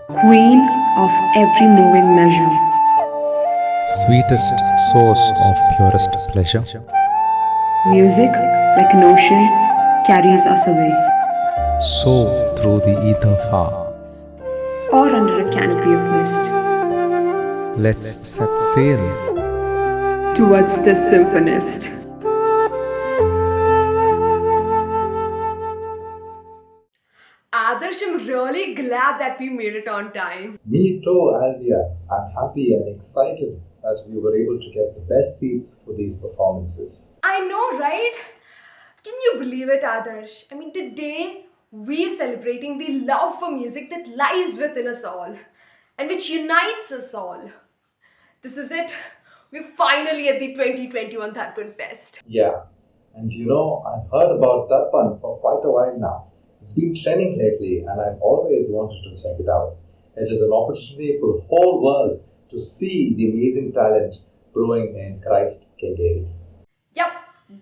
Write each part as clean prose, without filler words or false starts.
queen of every moving measure. sweetest source of purest pleasure, Music, like an ocean, carries us away, soar through the ether far. or under a canopy of mist, Let's set sail. towards the symphonist. Adarsh, I'm really glad that we made it on time. Me too, Alvia. I'm happy and excited that we were able to get the best seats for these performances. I know, right? Can you believe it, Adarsh? I mean, today we're celebrating the love for music that lies within us all and which unites us all. This is it. We're finally at the 2021 Darpan Fest. Yeah, and I've heard about Darpan for quite a while now. It's been trending lately, and I've always wanted to check it out. It is an opportunity for the whole world to see the amazing talent brewing in Christ Kengeri. Yep,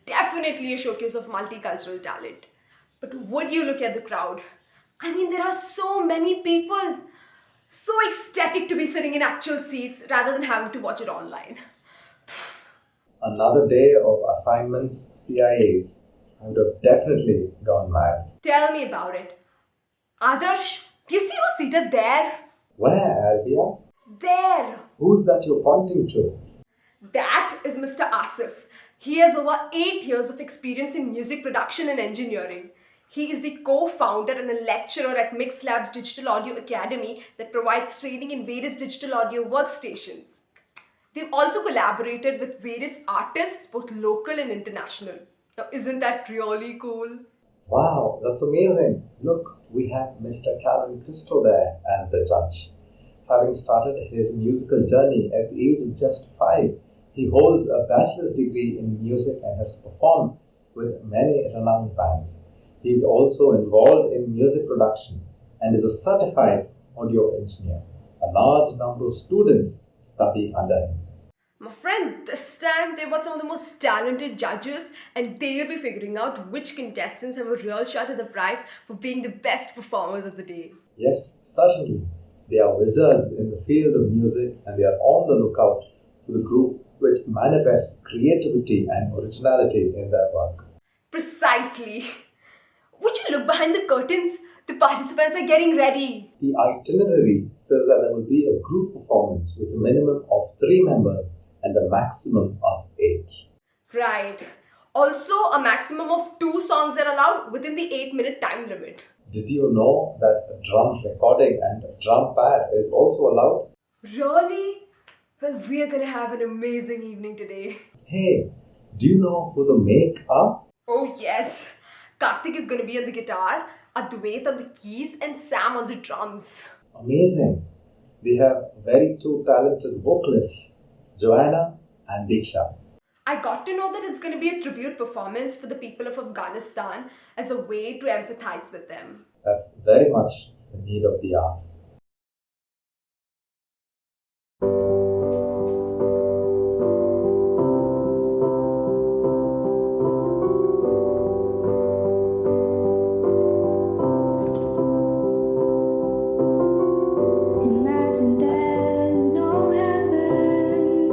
definitely a showcase of multicultural talent. But would you look at the crowd? I mean, there are so many people. So ecstatic to be sitting in actual seats rather than having to watch it online. Another day of assignments, CIAs. I would have definitely gone mad. Tell me about it. Adarsh, do you see who's seated there? Where, Alvia? There. Who's that you're pointing to? That is Mr. Asif. He has over 8 years of experience in music production and engineering. He is the co-founder and a lecturer at Mix Labs Digital Audio Academy that provides training in various digital audio workstations. They've also collaborated with various artists, both local and international. Now, isn't that really cool? Wow, that's amazing. Look, we have Mr. Calvin Cristo there as the judge. Having started his musical journey at the age of just 5, he holds a bachelor's degree in music and has performed with many renowned bands. He is also involved in music production and is a certified audio engineer. A large number of students study under him. My friend, this time they were some of the most talented judges and they'll be figuring out which contestants have a real shot at the prize for being the best performers of the day. Yes, certainly. They are wizards in the field of music and they are on the lookout for the group which manifests creativity and originality in their work. Precisely. Would you look behind the curtains? The participants are getting ready. The itinerary says that there will be a group performance with a minimum of 3 members and a maximum of 8. Right. Also, a maximum of 2 songs are allowed within the 8-minute time limit. Did you know that a drum recording and a drum pad is also allowed? Really? Well, we're gonna have an amazing evening today. Hey, do you know who the make are? Oh, yes. Karthik is gonna be on the guitar, Advait on the keys, and Sam on the drums. Amazing. We have very two talented vocalists, Joanna and Diksha. I got to know that it's going to be a tribute performance for the people of Afghanistan as a way to empathize with them. That's very much the need of the hour. Imagine there's no heaven.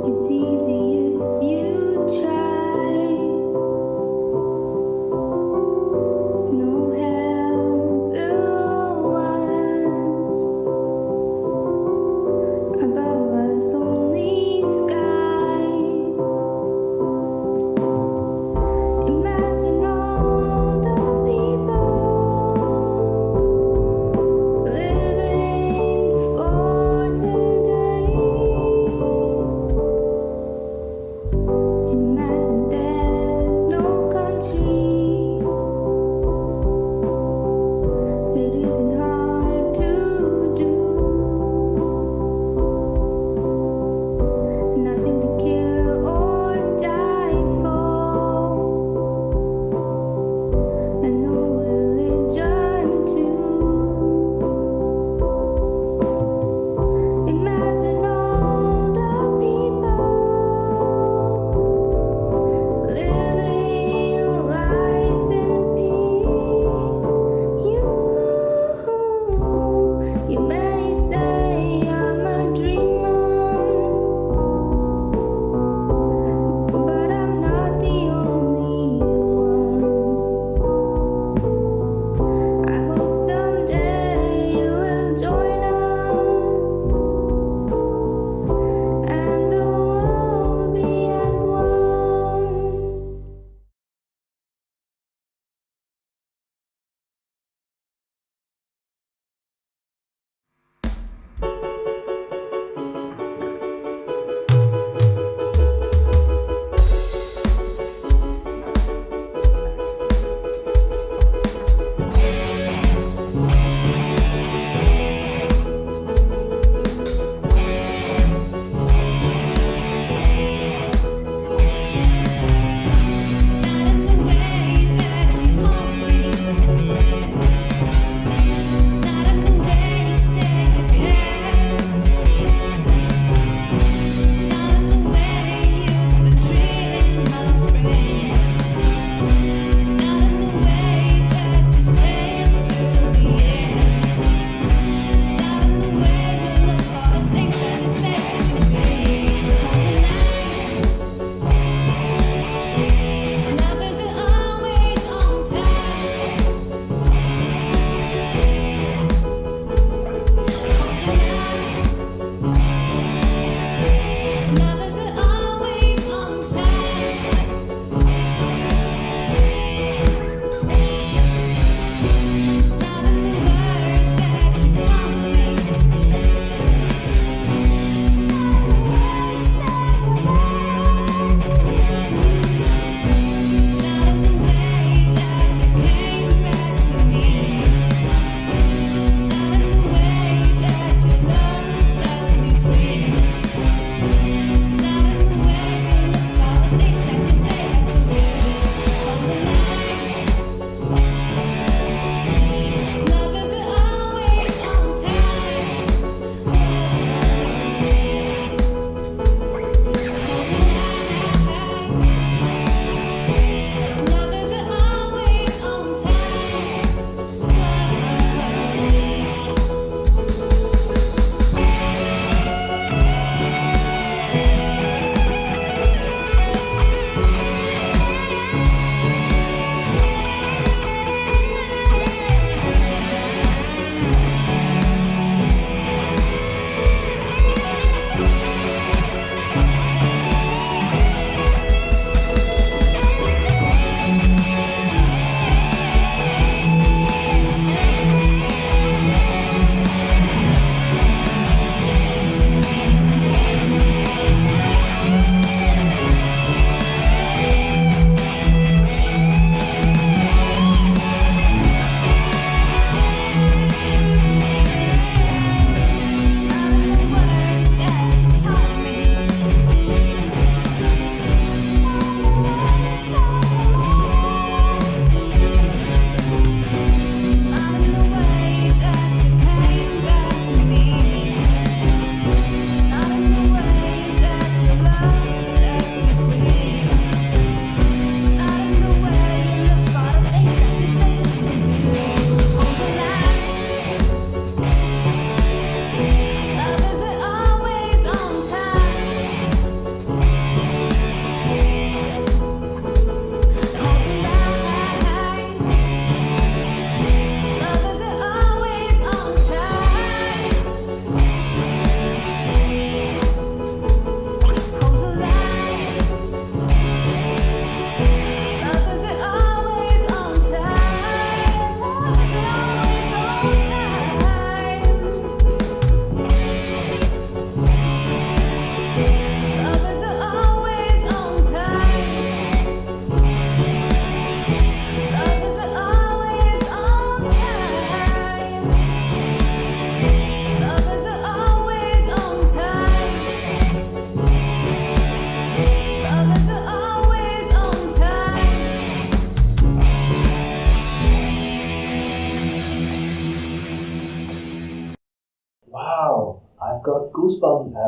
It's easy if you try. No hell.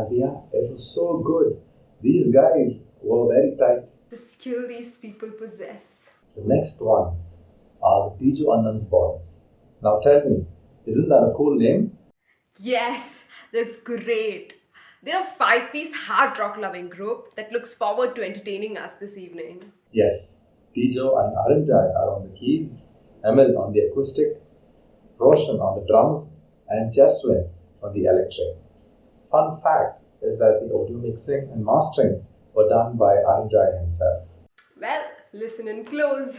Adia, it was so good. These guys were very tight. The skill these people possess. The next one are the Tijo Annan's boys. Now tell me, isn't that a cool name? Yes, that's great. They're a five-piece hard rock loving group that looks forward to entertaining us this evening. Yes, Tijo and Aranjai are on the keys, Emil on the acoustic, Roshan on the drums, and Jaswin on the electric. Fun fact is that the audio mixing and mastering were done by Aranjai himself. Well, listen in close.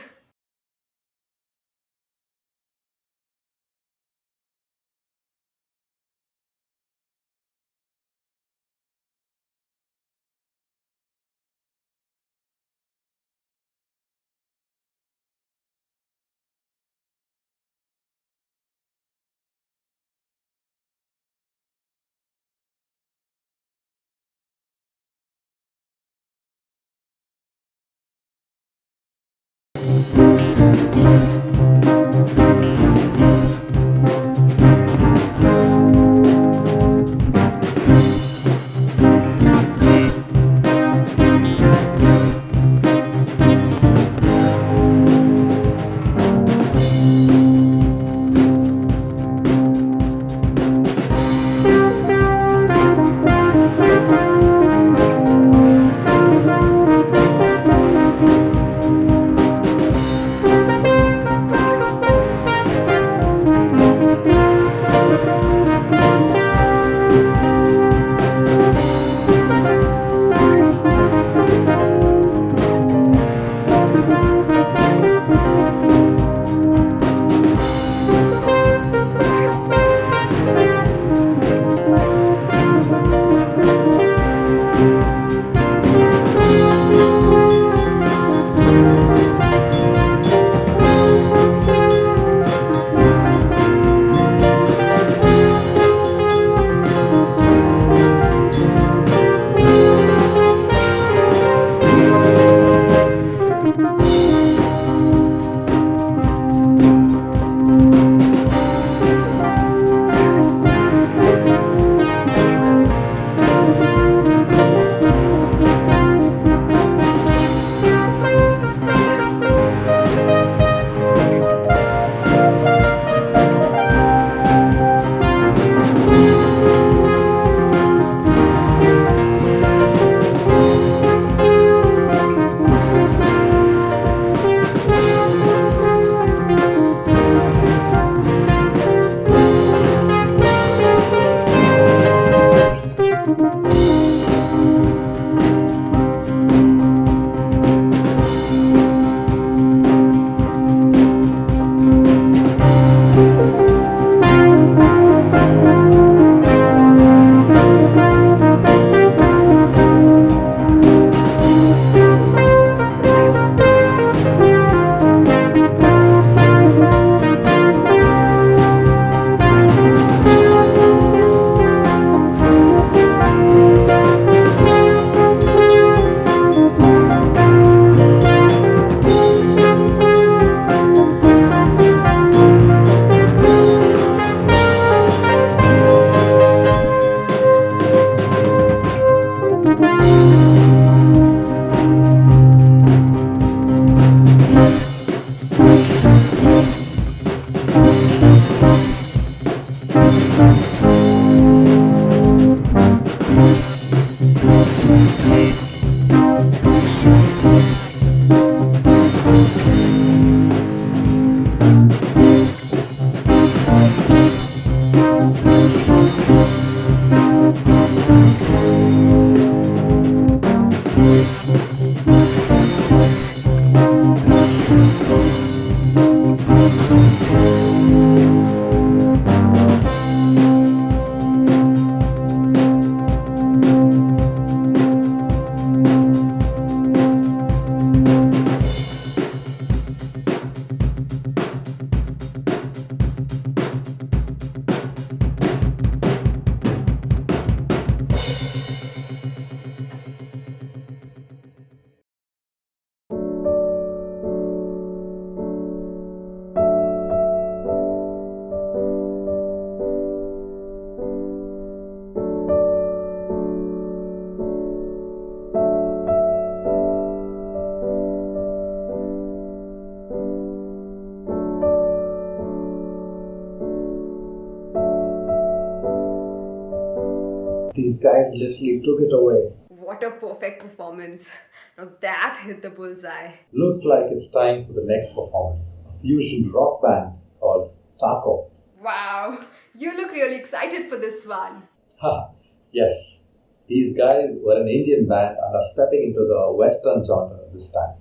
These guys literally took it away. What a perfect performance. Now that hit the bullseye. Looks like it's time for the next performance. A fusion rock band called Taco. Wow, you look really excited for this one. Ha, yes. These guys were an Indian band and are stepping into the Western genre this time.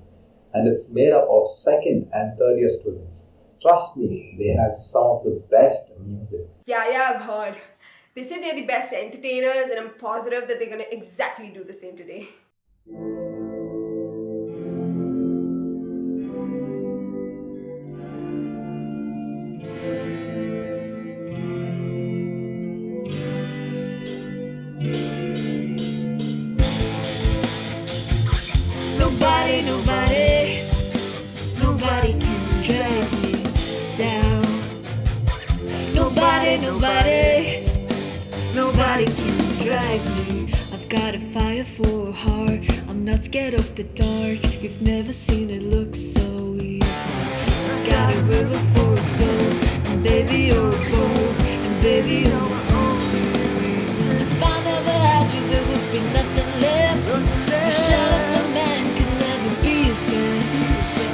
And it's made up of second and third year students. Trust me, they have some of the best music. Yeah, I've heard. They say they're the best entertainers, and I'm positive that they're gonna exactly do the same today. Nobody, nobody, nobody can drag me down. Nobody, nobody, nobody can drag me. I've got a fire for a heart. I'm not scared of the dark. You've never seen it look so easy. I've got a river for a soul, and baby you're a boat, and baby you're my only reason. If I never had you, there would be nothing left. The shadow of a man could never be his best.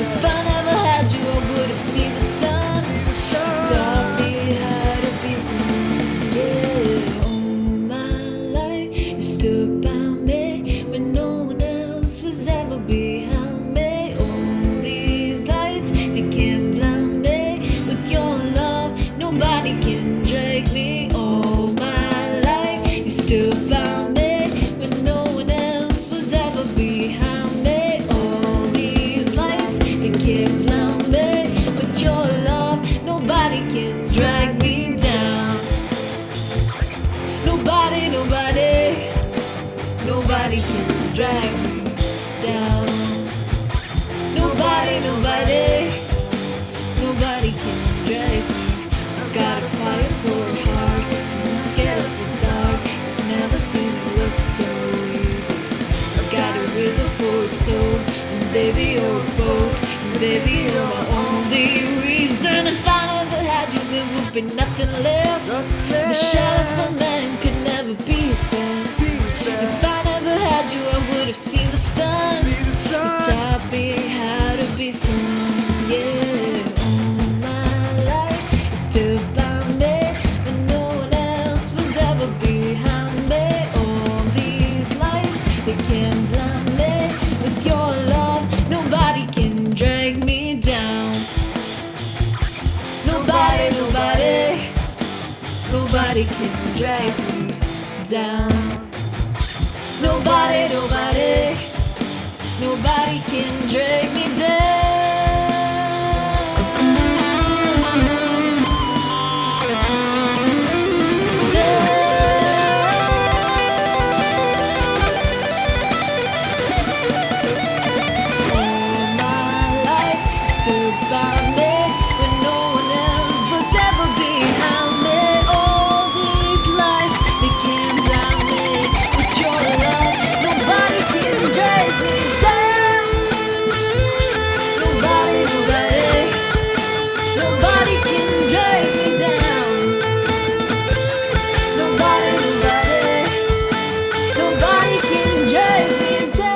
If I never had you, I would have seen the sun. You taught me how to be someone, yeah. All my life, you stood by me when no one else was ever behind me. All these lights, they can't blind me. With your love, nobody can drag me. All my life, you stood by me when no one else was ever behind me. All these lights, they can't blind me. With your love, nobody can drag me down. Nobody, nobody, nobody can drag me down. Nobody, nobody, nobody can drag me. I've got a fire for a heart. I'm not scared of the dark. I've never seen it look so easy. I've got a river for a soul, and baby you're a boat, and baby you're my only reason. If I never had you, there would be nothing left. The shadow of a man could never be his best. If I never had you, I would have seen the sun. You taught me how to be someone, yeah. All my life, you stood by me when no one else was ever behind me. All these lights, they can't blind me. With your love, nobody can drag me down. Nobody, nobody, nobody can drag me down. Nobody, nobody, nobody can drag me down. All my life, stood by me when no one else was ever behind me. All these lights, they can't blind me. With your love, nobody can drag me down. Nobody, nobody, nobody can drag me down. Nobody, nobody, nobody can drag me down.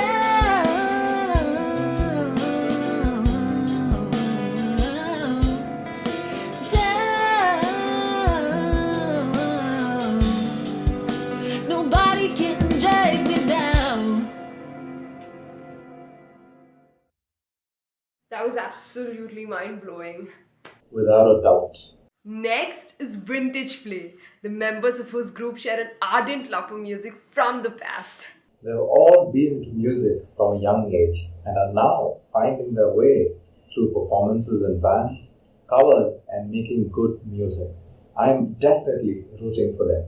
Nobody can drag me down. That was absolutely mind blowing. Without a doubt. Next is Vintage Play. The members of whose group share an ardent love for music from the past. They've all been into music from a young age and are now finding their way through performances in bands, covers, and making good music. I'm definitely rooting for them.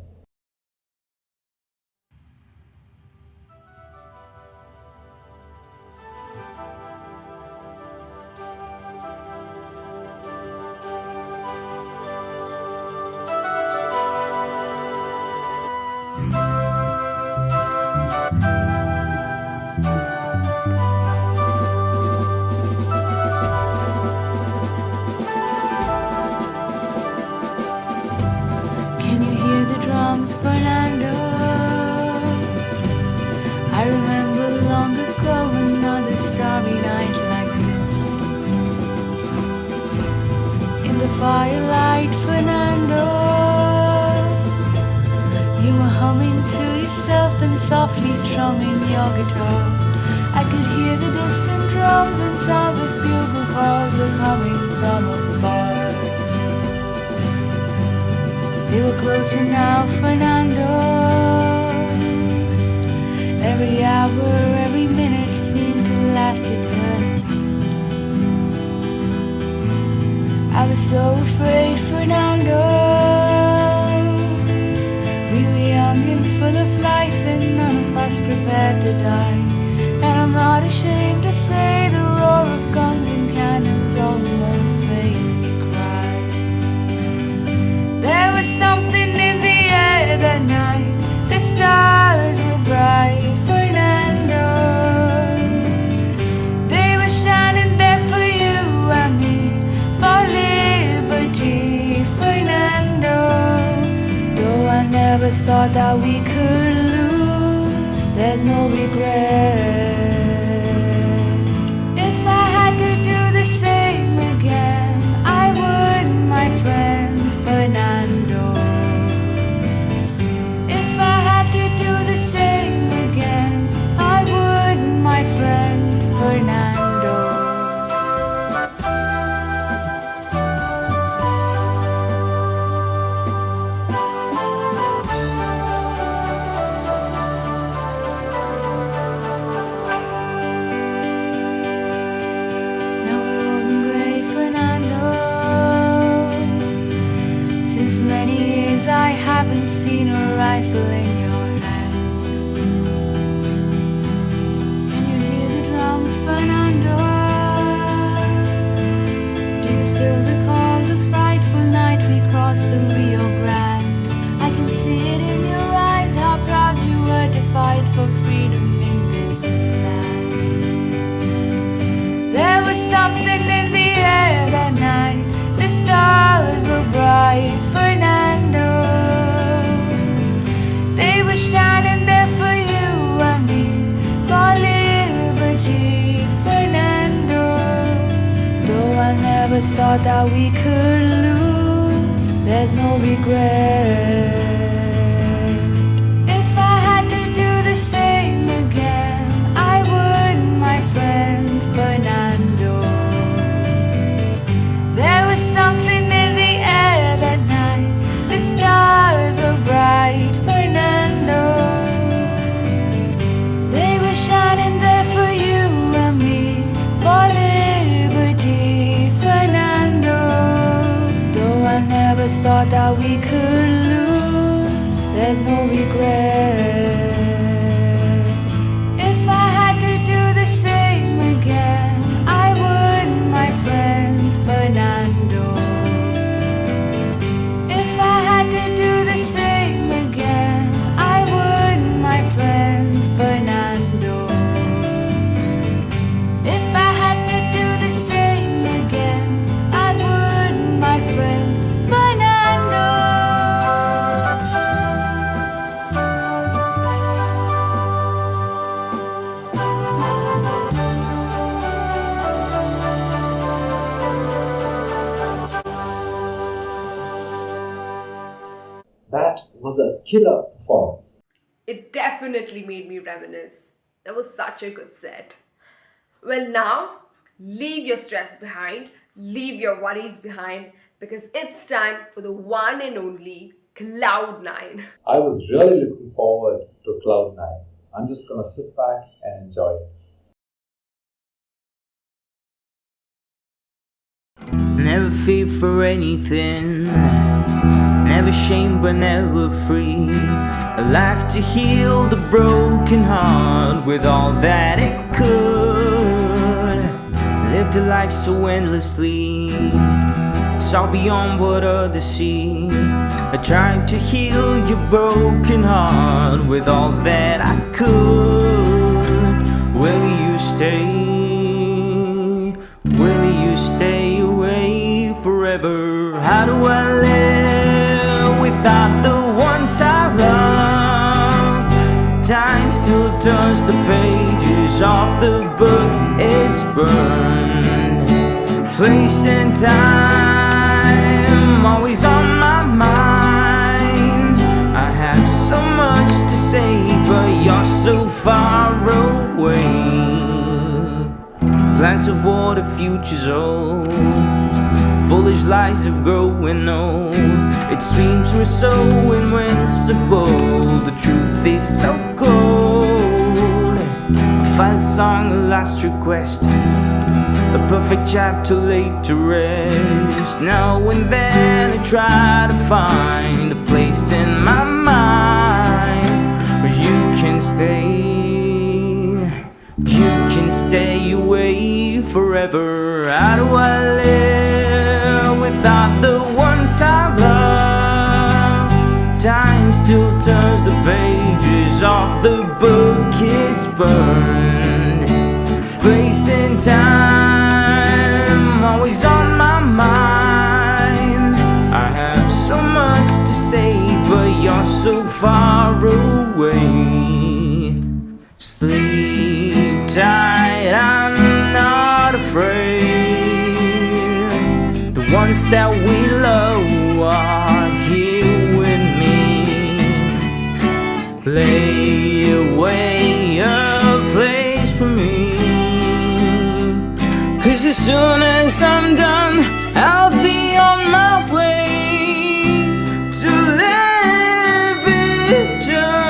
Can you hear the drum? firelight, Fernando. You were humming to yourself and softly strumming your guitar. I could hear the distant drums and sounds of bugle calls were coming from afar. They were closer now, Fernando. Every hour, every minute seemed to last eternally. I was so afraid, Fernando. We were young and full of life, and none of us prepared to die. And I'm not ashamed to say the roar of guns and cannons almost made me cry. There was something in the air that night. The stars were bright, Fernando. They were shining there for you and me, for liberty, Fernando. Though I never thought that we could lose, there's no regret. If I had to do the same again, I would, my friend Fernando. If I had to do the same again, I would, my friend Fernando. Now we're old and gray, Fernando. Since many years I haven't seen a rifle in your hand. Can you hear the drums, Fernando? Do you still recall the frightful night we crossed the Rio Grande? I can see it in your eyes, how proud you were to fight for freedom in this land. There was something in the air that night. The stars were bright, Fernando. They were shining there for you and me, for liberty, Fernando. Though I never thought that we could lose, there's no regret. If I had to do the same again, I would, my friend Fernando. There was something in the air that night. The stars were bright, Fernando. They were shining there for you and me, for liberty, Fernando. Though I never thought that we could lose, there's no regret. If I had to do the same again, I would, my friend Fernando. If I had to do the same again, I would, my friend Fernando. If I had to do the same again, I would, my friend Fernando. That was a killer performance. It definitely made me reminisce. That was such a good set. Well, now, leave your stress behind, leave your worries behind, because it's time for the one and only Cloud9. I was really looking forward to Cloud9. I'm just gonna sit back and enjoy it. Never fear for anything, never shame but never free. A life to heal the broken heart with all that it could. Lived a life so endlessly, saw beyond what others see. I tried to heal your broken heart with all that I could. Will you stay? Will you stay away forever? How do I live without the ones I love? Time still turns the pages of the book. It's burned. Place and time plans of what the future's old. Foolish lies of growing old. It seems we're so invincible. The truth is so cold. A final song, a last request, a perfect chapter laid to rest. Now and then I try to find a place in my mind where you can stay. You can stay away forever. How do I live without the ones I love? Time still turns the pages of the book it's burned. Facing time, always on my mind. I have so much to say, but you're so far away. Sleep tight, I'm not afraid. The ones that we love are here with me. Lay away a place for me. 'Cause as soon as I'm done, I'll be on my way to live eternally.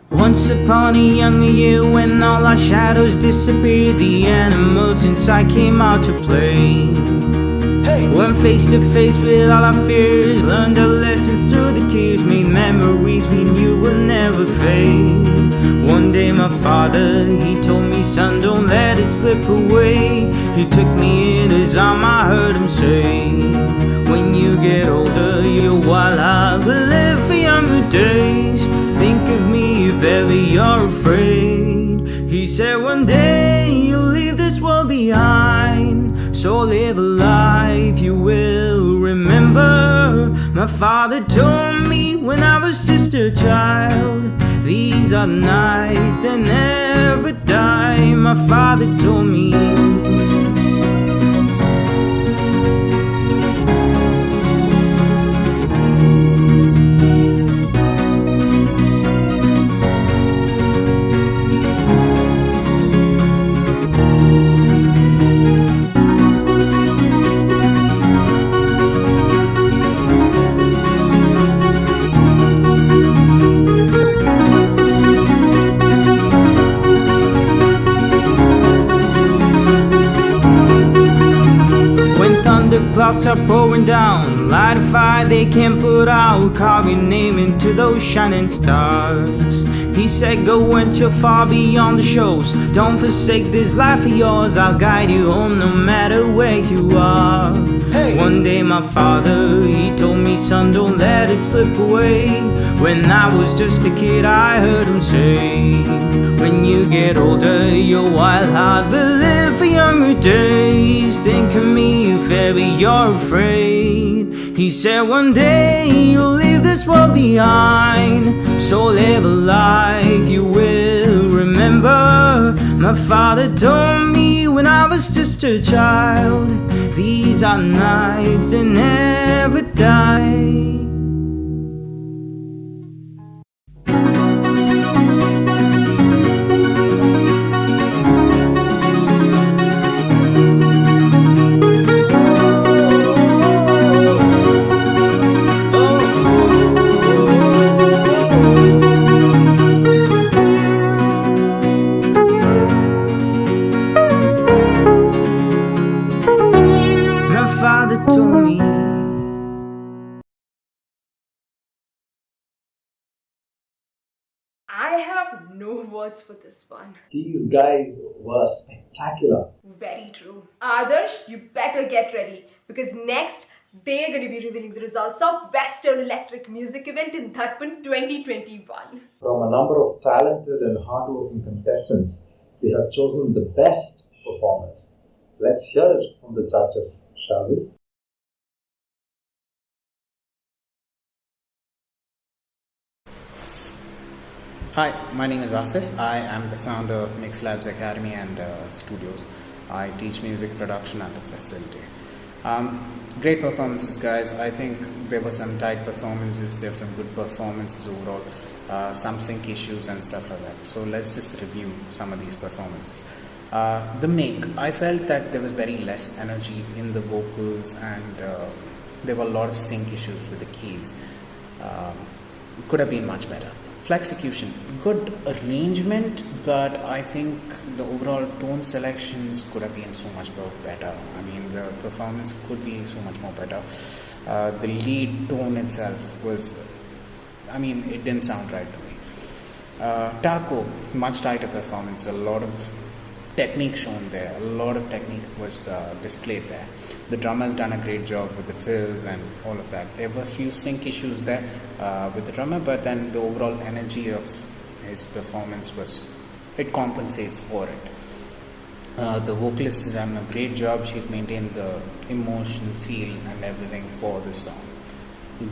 Once upon a younger year, when all our shadows disappeared, the animals inside came out to play. Went face to face with all our fears, learned our lessons through the tears, made memories we knew would never fade. One day my father, he told me, son, don't let it slip away. He took me in his arm, I heard him say, when you get older, you're wild-eyed, but live for younger days. Think of me if ever you're afraid. He said one day you'll leave this world behind, so live a life you will remember. My father told me when I was just a child, these are the nights that never die. My father told me. The clouds are pouring down, light a fire they can't put out, carve your name into those shining stars. He said go venture far beyond the shows, don't forsake this life of yours, I'll guide you home no matter where you are. One day my father, he told me, son, don't let it slip away. When I was just a kid I heard him say, when you get older you're wild-eyed, but live for younger days. Think of me if ever you're afraid. He said one day you'll leave this world behind, so live a life you will remember. My father told me when I was just a child, these are nights that never die. My father told me I have no words for this one. These guys were spectacular. Very true. Adarsh, you better get ready because next they're going to be revealing the results of Western Electric Music Event in Darpan 2021. From a number of talented and hardworking contestants, they have chosen the best performers. Let's hear it from the judges, shall we? Hi, my name is Asif. I am the founder of Mix Labs Academy and Studios. I teach music production at the facility. Great performances, guys. I think there were some tight performances, there were some good performances overall, some sync issues and stuff like that. So let's just review some of these performances. The make, I felt that there was very less energy in the vocals and there were a lot of sync issues with the keys. Could have been much better. Flexecution, good arrangement, but I think the overall tone selections could have been so much more better. I mean, the performance could be so much more better. The lead tone itself was, I mean, it didn't sound right to me. Taco, much tighter performance, a lot of technique shown there, a lot of technique was displayed there. The drummer's done a great job with the fills and all of that. There were a few sync issues there with the drummer, but then the overall energy of his performance was, it compensates for it. The vocalist has done a great job. She's maintained the emotion, feel and everything for the song.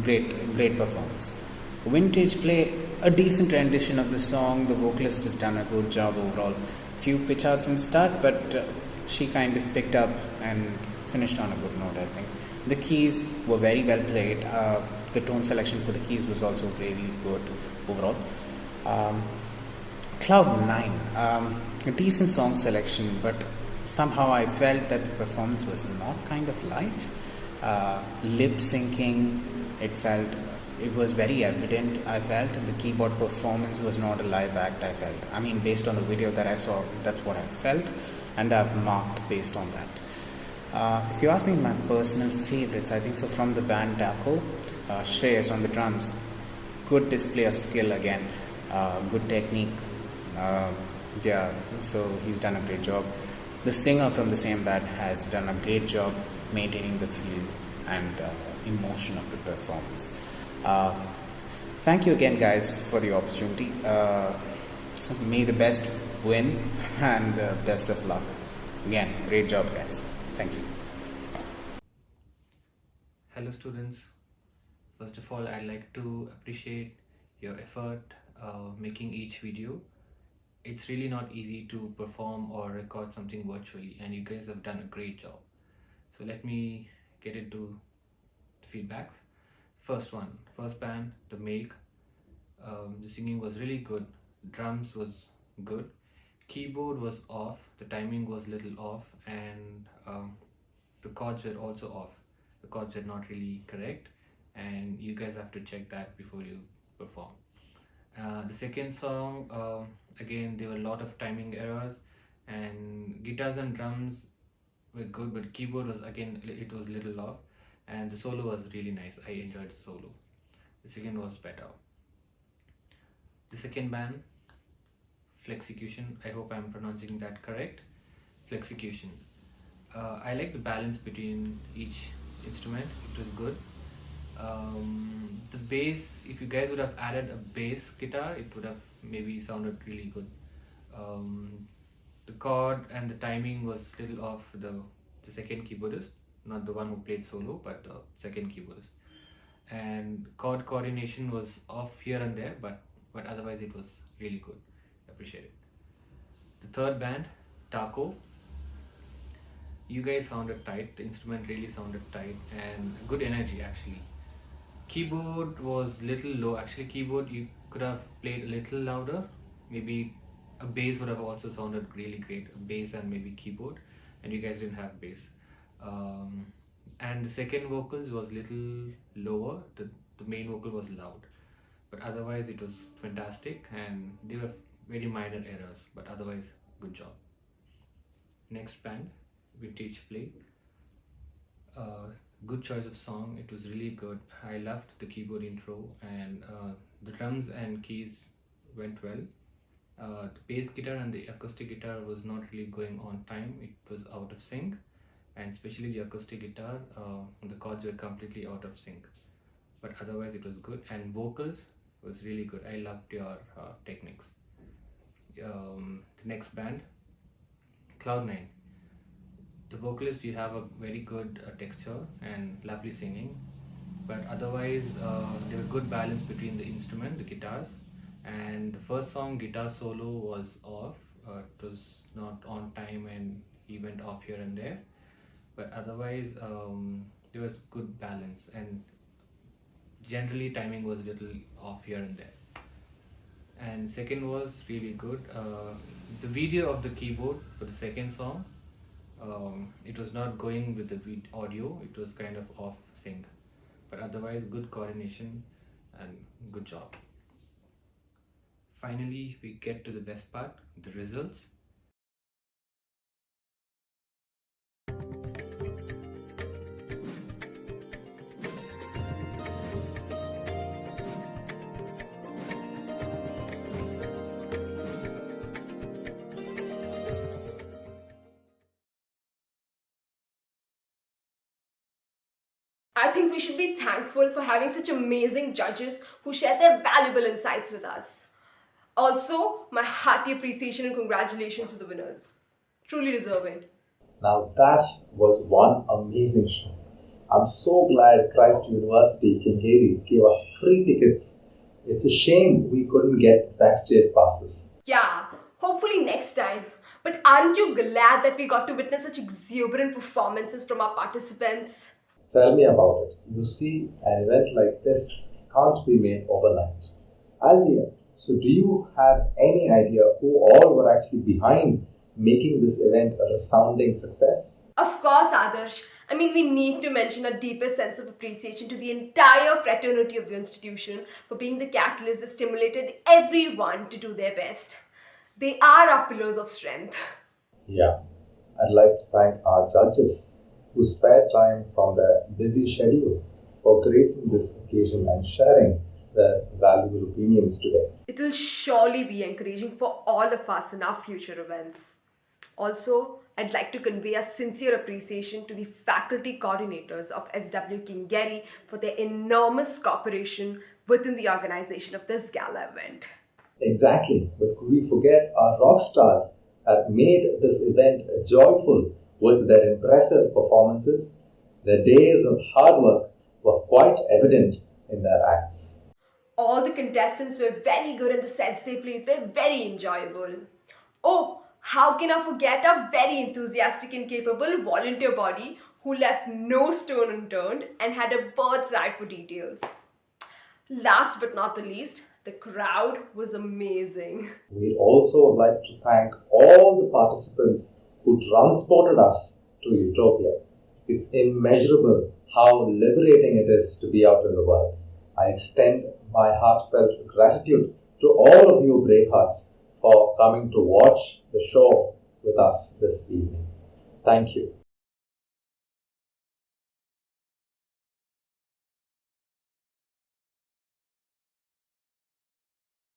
Great performance. Vintage play, a decent rendition of the song. The vocalist has done a good job overall. Few pitch outs in the start, but she kind of picked up and finished on a good note, I think. The keys were very well played. The tone selection for the keys was also very good overall. Cloud 9, a decent song selection, but somehow I felt that the performance was not kind of live. Lip syncing, it was very evident. I felt the keyboard performance was not a live act. I felt, I mean, based on the video that I saw, that's what I felt, and I've marked based on that. If you ask me my personal favorites, I think so from the band Taco, Shreyas on the drums, good display of skill again, good technique. Yeah, so he's done a great job. The singer from the same band has done a great job maintaining the feel and emotion of the performance. Thank you again, guys, for the opportunity. So may the best win and best of luck. Again, great job, guys. Thank you. Hello students. First of all, I'd like to appreciate your effort making each video. It's really not easy to perform or record something virtually, and you guys have done a great job. So let me get into the feedbacks. First band, the make. The singing was really good. Drums was good. Keyboard was off. The timing was little off, and the chords were also off. The chords were not really correct, and you guys have to check that before you perform. The second song, again, there were a lot of timing errors, and guitars and drums were good, but keyboard was, again, it was little off, and the solo was really nice. I enjoyed the solo. The second was better. The second band, Flexecution, I hope I'm pronouncing that correct. Flexecution. I like the balance between each instrument. It was good. The bass, if you guys would have added a bass guitar, it would have maybe sounded really good. The chord and the timing was little off. The second keyboardist, not the one who played solo, but the second keyboardist. And chord coordination was off here and there, but otherwise it was really good. Appreciate it. The third band, Taco. You guys sounded tight. The instrument really sounded tight and good energy actually. Keyboard was little low. Actually, keyboard you could have played a little louder. Maybe a bass would have also sounded really great. A bass and maybe keyboard, and you guys didn't have bass. Um, and the second vocals was little lower. The main vocal was loud, but otherwise it was fantastic. And they were very minor errors, but otherwise good job. Next band, Vintage Play. Good choice of song. It was really good. I loved the keyboard intro, and the drums and keys went well. The bass guitar and the acoustic guitar was not really going on time. It was out of sync, and especially the acoustic guitar, the chords were completely out of sync. But otherwise, it was good. And vocals was really good. I loved your techniques. The next band, Cloud9. The vocalist, you have a very good texture and lovely singing, but otherwise there was good balance between the instrument, the guitars, and the first song guitar solo was off. It was not on time and he went off here and there, but otherwise there was good balance, and generally timing was a little off here and there. And second was really good. The video of the keyboard for the second song, it was not going with the audio. It was kind of off sync, but otherwise good coordination and good job. Finally, we get to the best part, the results. I think we should be thankful for having such amazing judges who share their valuable insights with us. Also, my hearty appreciation and congratulations to the winners. Truly deserving. Now that was one amazing show. I'm so glad Christ University Kingeri gave us free tickets. It's a shame we couldn't get backstage passes. Yeah, hopefully next time. But aren't you glad that we got to witness such exuberant performances from our participants? Tell me about it. You see, an event like this can't be made overnight. Alvia, so do you have any idea who all were actually behind making this event a resounding success? Of course, Adarsh. I mean, we need to mention a deepest sense of appreciation to the entire fraternity of the institution for being the catalyst that stimulated everyone to do their best. They are our pillars of strength. Yeah, I'd like to thank our judges who spared time from their busy schedule for gracing this occasion and sharing their valuable opinions today. It will surely be encouraging for all of us in our future events. Also, I'd like to convey a sincere appreciation to the faculty coordinators of SW Kingeri for their enormous cooperation within the organization of this gala event. Exactly, but could we forget our rock stars that made this event joyful with their impressive performances? Their days of hard work were quite evident in their acts. All the contestants were very good and the sets they played were very enjoyable. Oh, how can I forget our very enthusiastic and capable volunteer body who left no stone unturned and had a bird's eye for details. Last but not the least, the crowd was amazing. We'd also like to thank all the participants who transported us to Utopia. It's immeasurable how liberating it is to be out in the world. I extend my heartfelt gratitude to all of you bravehearts for coming to watch the show with us this evening. Thank you.